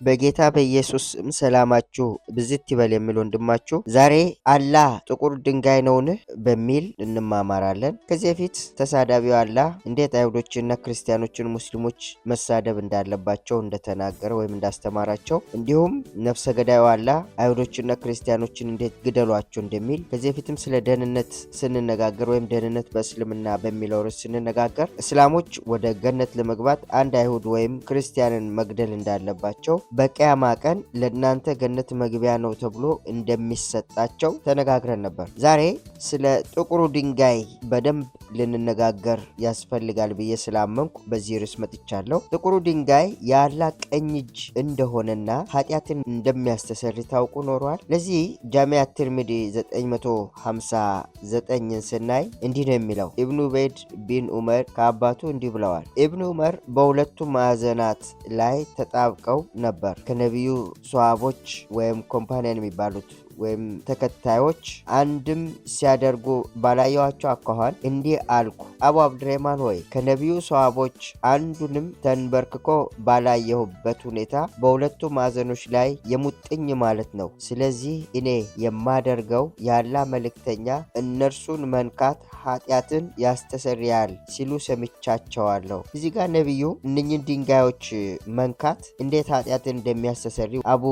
በጌታ በኢየሱስ ስም ሰላማችሁ ብዝት ይበል የሚል ወንድማችሁ ዛሬ አላህ ጥቁር ድንጋይ ነውን በሚል እንማማራለን። ከዚህ በፊት ተሳዳቢው አላህ እንዴት አይሁዶችንና ክርስቲያኖችን ሙስሊሞች መሳደብ እንዳለባቸው እንደተናገረ ወይም እንዳስተማራቸው እንዲሁም ነፍሰ ገዳዩ አላህ አይሁዶችንና ክርስቲያኖችን እንዴት ግደሏቸው እንደሚል ከዚህ በፊትም ስለ ደህንነት ስንነጋገር ወይም ደህንነት በእስልምና በሚለው ርዕስ ስንነጋገር እስላሞች ወደ ገነት ለመግባት አንድ አይሁድ ወይም ክርስቲያንን መግደል እንዳለባቸው በቂያማ ቀን ለእናንተ ገነት መግቢያ ነው ተብሎ እንደሚሰጣቸው ተነጋግረን ነበር። ዛሬ ስለ ጥቁሩ ድንጋይ በደንብ ልንነጋገር ያስፈልጋል ብዬ ስላመንኩ በዚህ ርዕስ መጥቻለሁ። ጥቁሩ ድንጋይ የአላህ ቀኝ እጅ እንደሆነና ኃጢአትን እንደሚያስተሰርይ ታውቁ ኖሯል። ለዚህ ጃሚዓ ትርሚዲ 959ን ስናይ እንዲህ ነው የሚለው። ኢብኑ ዑበይድ ቢን ዑመር ከአባቱ እንዲህ ብለዋል። ኢብኑ ዑመር በሁለቱ ማዕዘናት ላይ ተጣብቀው ነበር። ከነቢዩ ሷሃቦች ወይም ኮምፓኒያን የሚባሉት ወይም ተከታዮች አንድም ሲያደርጉ ባላየዋቸው አኳኋን እንዲህ አልኩ፣ አቡ አብድሬማን ሆይ ከነቢዩ ሷሃቦች አንዱንም ተንበርክኮ ባላየሁበት ሁኔታ በሁለቱ ማዕዘኖች ላይ የሙጥኝ ማለት ነው። ስለዚህ እኔ የማደርገው የአላህ መልእክተኛ እነርሱን መንካት ኃጢአትን ያስተሰርያል ሲሉ ሰምቻቸዋለሁ። እዚህ ጋር ነቢዩ እነኝን ድንጋዮች መንካት እንዴት ኃጢአትን እንደሚያስተሰርይ አቡ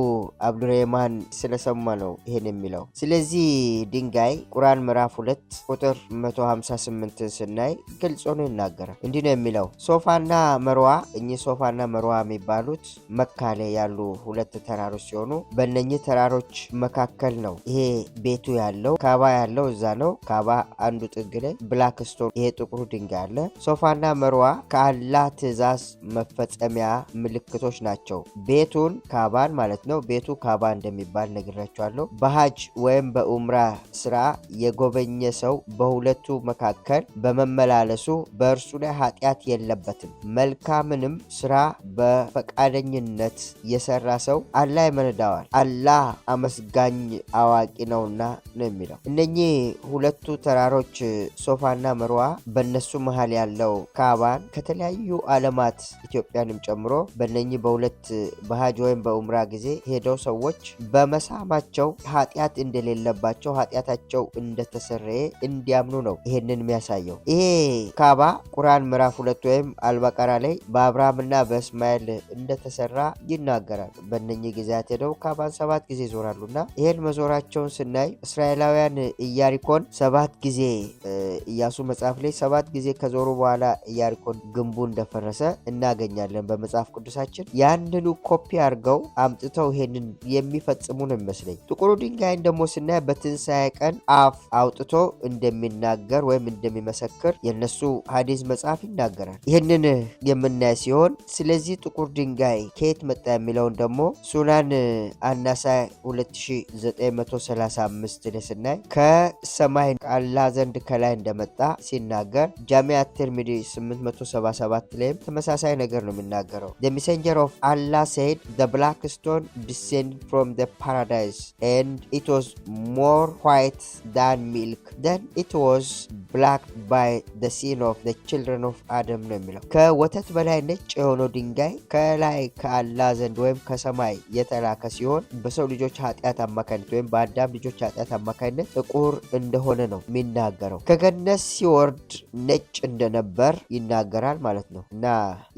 አብዱሬማን ስለሰማ ነው ይሄን የሚለው። ስለዚህ ድንጋይ ቁርአን ምዕራፍ 2 ቁጥር 158 ስናይ ግልጽ ሆኖ ይናገራል። እንዲህ ነው የሚለው፣ ሶፋና መርዋ። እኚህ ሶፋና መርዋ የሚባሉት መካ ላይ ያሉ ሁለት ተራሮች ሲሆኑ በእነኚህ ተራሮች መካከል ነው ይሄ ቤቱ ያለው። ካባ ያለው እዛ ነው። ካባ አንዱ ጥግ ላይ ብላክ ስቶን ይሄ ጥቁሩ ድንጋይ አለ። ሶፋና መርዋ ከአላህ ትእዛዝ መፈጸሚያ ምልክቶች ናቸው። ቤቱን ካባን ማለት ነው። ቤቱ ካባ እንደሚባል ነግራቸዋለሁ። በሐጅ ወይም በኡምራ ስራ የጎበኘ ሰው በሁለቱ መካከል በመመላለሱ በእርሱ ላይ ኃጢአት የለበትም። መልካምንም ስራ በፈቃደኝነት የሰራ ሰው አላህ ይመነዳዋል። አላህ አመስጋኝ አዋቂ ነውና ነው የሚለው። እነኚህ ሁለቱ ተራሮች ሶፋና መርዋ በእነሱ መሃል ያለው ካባን ከተለያዩ ዓለማት ኢትዮጵያንም ጨምሮ በእነኚህ በሁለት በሐጅ ወይም በኡምራ ጊዜ ሄደው ሰዎች በመሳማቸው ኃጢአት እንደሌለባቸው ኃጢአታቸው እንደተሰረየ እንዲያምኑ ነው ይሄንን የሚያሳየው። ይሄ ካባ ቁርአን ምዕራፍ 2 ወይም አልበቀራ ላይ በአብርሃምና በእስማኤል እንደተሰራ ይናገራል። በእነኚህ ጊዜያት ሄደው ካባን 7 ጊዜ ይዞራሉና ይሄን መዞራቸውን ስናይ እስራኤላውያን ኢያሪኮን 7 ጊዜ ኢያሱ መጽሐፍ ላይ 7 ጊዜ ከዞሩ በኋላ ኢያሪኮን ግንቡ እንደፈረሰ እናገኛለን በመጽሐፍ ቅዱሳችን። ያንኑ ኮፒ አድርገው አምጥተው ይሄንን የሚፈጽሙ ነው የሚመስለኝ። ጥቁሩ ድንጋይን ደግሞ ስናይ በትንሣኤ ቀን አፍ አውጥቶ እንደሚናገር ወይም እንደሚመሰክር የነሱ ሐዲስ መጽሐፍ ይናገራል። ይህንን የምናይ ሲሆን ስለዚህ ጥቁር ድንጋይ ከየት መጣ የሚለውን ደግሞ ሱናን አናሳይ 2935 ላይ ስናይ ከሰማይ አላህ ዘንድ ከላይ እንደመጣ ሲናገር፣ ጃሚዓ ትርሚዲ 877 ላይም ተመሳሳይ ነገር ነው የሚናገረው። The messenger of Allah said the black stone descended from the paradise and it was more white than milk. Then it was black by the sin of the children of Adam ነው የሚለው። ከወተት በላይ ነጭ የሆነው ድንጋይ ከላይ ከአላህ ዘንድ ወይም ከሰማይ የተላከ ሲሆን በሰው ልጆች ኃጢአት አማካኝነት ወይም በአዳም ልጆች ኃጢአት አማካኝነት ጥቁር እንደሆነ ነው የሚናገረው። ከገነት ሲወርድ ነጭ እንደነበር ይናገራል ማለት ነው። እና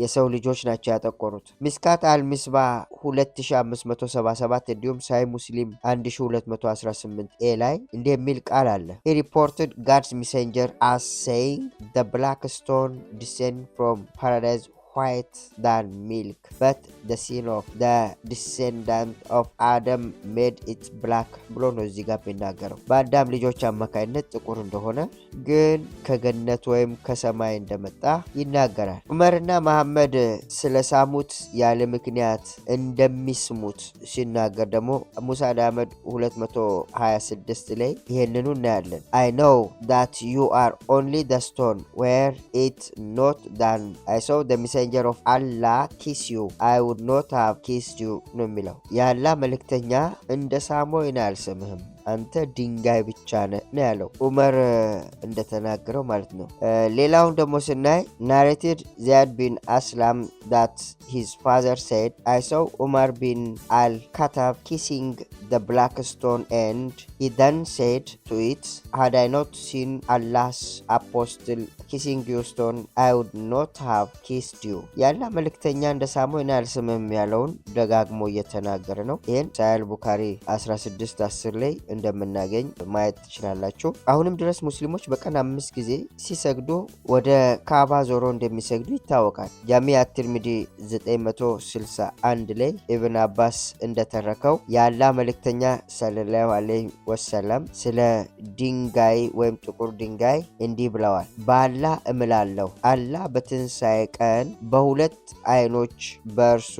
የሰው ልጆች ናቸው ያጠቆሩት። ሚስካት አልሚስባ 2577 እንዲሁም ሳይ ሙስሊም 1218 ኤ ላይ እንዲህ የሚል ቃል አለ። He reported God's messenger as saying the black stone descend from paradise white than milk, but the sin of the descendant of Adam made it black ብሎ ነው እዚህ ጋር የሚናገረው። በአዳም ልጆች አማካይነት ጥቁር እንደሆነ ግን ከገነት ወይም ከሰማይ እንደመጣ ይናገራል። ዑመርና መሐመድ ስለ ሳሙት ያለ ምክንያት እንደሚስሙት ሲናገር ደግሞ ሙሳ አህመድ 226 ላይ ይሄንኑ እናያለን። I know that you are only the stone were it not than I saw the messenger of Allah kiss you I would not have kissed you ነው የሚለው። የአላህ መልእክተኛ እንደ ሳሞይን አልስምህም አንተ ድንጋይ ብቻ ነህ ነው ያለው ዑመር እንደተናገረው ማለት ነው። ሌላውን ደግሞ ስናይ narrated Zayd bin Aslam that his father said, I saw Umar bin al-Khattab kissing the black stone and he then said to it, had I not seen Allah's apostle kissing your stone, I would not have kissed you። ያላ መልእክተኛ እንደሳመው እኔ አልስምም ያለውን ደጋግሞ እየተናገረ ነው። ይህን ሳሂህ ቡኻሪ 16:10 ላይ እንደምናገኝ ማየት ትችላላችሁ። አሁንም ድረስ ሙስሊሞች በቀን 5 ጊዜ ሲሰግዱ ወደ ካባ ዞሮ እንደሚሰግዱ ይታወቃል። ጃሚዕ አት-ትርሚዚ 961 ላይ ኢብን አባስ እንደተረከው ያላ መልእክተኛ ሰለላሁ ዐለይሂ ወሰለም ስለ ድንጋይ ወይም ጥቁር ድንጋይ እንዲህ ብለዋል። በአላህ እምላለሁ አላህ በትንሣኤ ቀን በሁለት አይኖች በእርሱ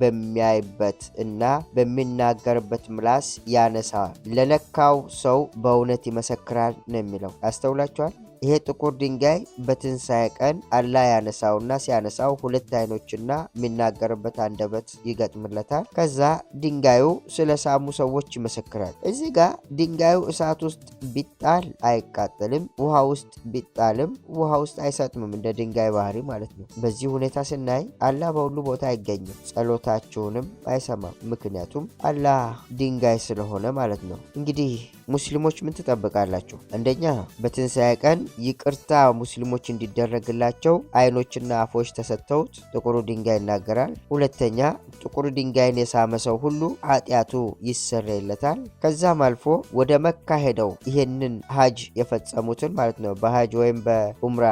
በሚያይበት እና በሚናገርበት ምላስ ያነሳዋል። ለነካው ሰው በእውነት ይመሰክራል ነው የሚለው። አስተውላችኋል? ይሄ ጥቁር ድንጋይ በትንሣኤ ቀን አላህ ያነሳውና ሲያነሳው ሁለት አይኖችና የሚናገርበት አንደበት ይገጥምለታል። ከዛ ድንጋዩ ስለ ሳሙ ሰዎች ይመሰክራል። እዚህ ጋር ድንጋዩ እሳት ውስጥ ቢጣል አይቃጠልም፣ ውሃ ውስጥ ቢጣልም ውሃ ውስጥ አይሰጥምም፣ እንደ ድንጋይ ባህሪ ማለት ነው። በዚህ ሁኔታ ስናይ አላህ በሁሉ ቦታ አይገኝም፣ ጸሎታችሁንም አይሰማም። ምክንያቱም አላህ ድንጋይ ስለሆነ ማለት ነው። እንግዲህ ሙስሊሞች ምን ትጠብቃላችሁ? አንደኛ በትንሣኤ ቀን ይቅርታ ሙስሊሞች እንዲደረግላቸው አይኖችና አፎች ተሰጥተውት ጥቁሩ ድንጋይ ይናገራል። ሁለተኛ ጥቁሩ ድንጋይን የሳመ ሰው ሁሉ ኃጢአቱ ይሰረይለታል። ከዛም አልፎ ወደ መካ ሄደው ይሄንን ሀጅ የፈጸሙትን ማለት ነው በሀጅ ወይም በኡምራ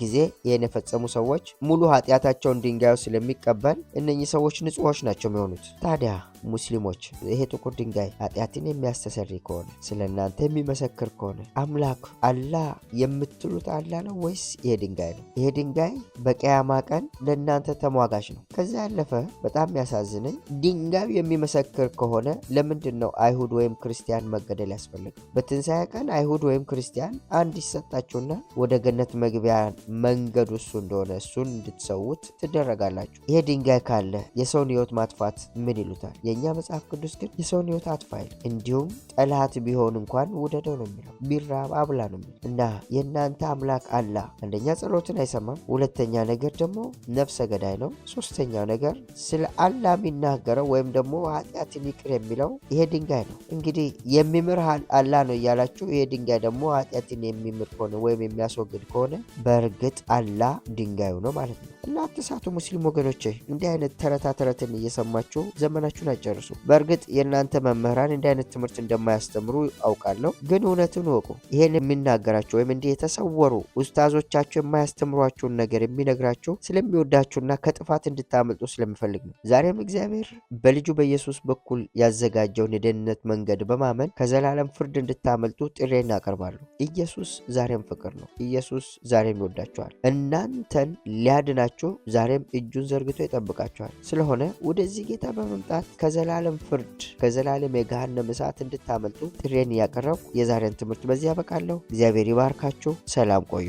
ጊዜ ይሄን የፈጸሙ ሰዎች ሙሉ ኃጢአታቸውን ድንጋዩ ስለሚቀበል እነኚህ ሰዎች ንጹሖች ናቸው የሚሆኑት። ታዲያ ሙስሊሞች ይሄ ጥቁር ድንጋይ ኃጢአትን የሚያስተሰርይ ከሆነ ስለ እናንተ የሚመሰክር ከሆነ አምላክ አላህ የምትሉት አላህ ነው ወይስ ይሄ ድንጋይ ነው? ይሄ ድንጋይ በቂያማ ቀን ለእናንተ ተሟጋች ነው። ከዛ ያለፈ በጣም ያሳዝነኝ ድንጋዩ የሚመሰክር ከሆነ ለምንድን ነው አይሁድ ወይም ክርስቲያን መገደል ያስፈልጋል? በትንሣኤ ቀን አይሁድ ወይም ክርስቲያን አንድ ይሰጣችሁና ወደ ገነት መግቢያ መንገዱ እሱ እንደሆነ እሱን እንድትሰዉት ትደረጋላችሁ። ይሄ ድንጋይ ካለ የሰውን ሕይወት ማጥፋት ምን ይሉታል? የእኛ መጽሐፍ ቅዱስ ግን የሰውን ሕይወት አጥፋይል፣ እንዲሁም ጠላት ቢሆን እንኳን ውደደው ነው የሚለው፣ ቢራብ አብላ ነው የሚለው። እና የእናንተ አምላክ አላህ አንደኛ ጸሎትን አይሰማም፣ ሁለተኛ ነገር ደግሞ ነፍሰ ገዳይ ነው፣ ሶስተኛው ነገር ስለ አላህ የሚናገረው ወይም ደግሞ ኃጢአትን ይቅር የሚለው ይሄ ድንጋይ ነው። እንግዲህ የሚምር አላህ ነው እያላችሁ ይሄ ድንጋይ ደግሞ ኃጢአትን የሚምር ከሆነ ወይም የሚያስወግድ ከሆነ በእርግጥ አላህ ድንጋዩ ነው ማለት ነው። እና አትሳቱ ሙስሊም ወገኖቼ፣ እንዲህ አይነት ተረትን እየሰማችሁ ዘመናችሁን አጨርሱ። በእርግጥ የእናንተ መምህራን እንዲህ አይነት ትምህርት እንደማያስተምሩ አውቃለሁ፣ ግን እውነቱን ወቁ። ይሄን የሚናገራችሁ ወይም እንዲህ የተሰወሩ ኡስታዞቻችሁ የማያስተምሯችሁን ነገር የሚነግራችሁ ስለሚወዳችሁና ከጥፋት እንድታመልጡ ስለሚፈልግ ነው። ዛሬም እግዚአብሔር በልጁ በኢየሱስ በኩል ያዘጋጀውን የደህንነት መንገድ በማመን ከዘላለም ፍርድ እንድታመልጡ ጥሬን ያቀርባሉ። ኢየሱስ ዛሬም ፍቅር ነው። ኢየሱስ ዛሬም ይወዳችኋል። እናንተን ሊያድናችሁ ዛሬም እጁን ዘርግቶ ይጠብቃችኋል። ስለሆነ ወደዚህ ጌታ በመምጣት ከዘላለም ፍርድ ከዘላለም የገሃነም እሳት እንድታመልጡ ጥሬን እያቀረብኩ የዛሬን ትምህርት በዚህ ያበቃለሁ። እግዚአብሔር ይባርካችሁ። ሰላም ቆዩ።